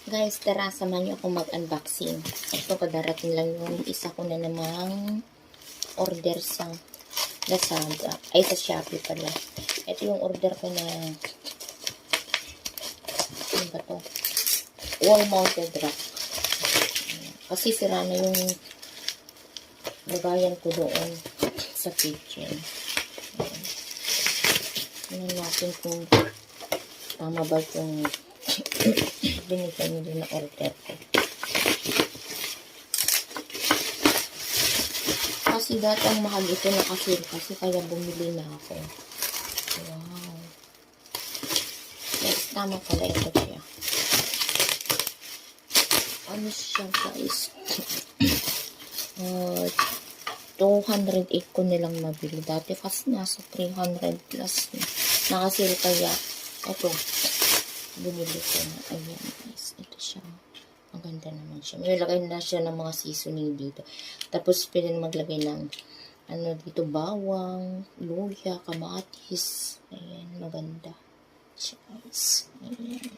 Guys, tara, samahan niyo ako mag-unboxing. Ito, kadarating lang yung isa ko na namang order sa Lazada. Ay, sa Shopee pala. Ito yung order ko na ano ba to? Wall-mounted rack. Kasi sira na yung lagayan ko doon sa kitchen. Tingnan natin kung tama ba itong binigay nila na order ko. Kasi dati ang mahal ito nakasale kasi kaya bumili na ako. Wow. Yes, tama pala ito siya. Ano siya guys? 208 ko nilang nabili. Dati kasi nasa 300 plus. Nakasale kaya ito. Binili ko na. Ayan guys. Ito siya. Maganda naman siya. May lagay na siya ng mga seasoning dito. Tapos pwede na maglagay ng ano dito, bawang, luya, kamatis. Ayan. Maganda siya guys. Ayan.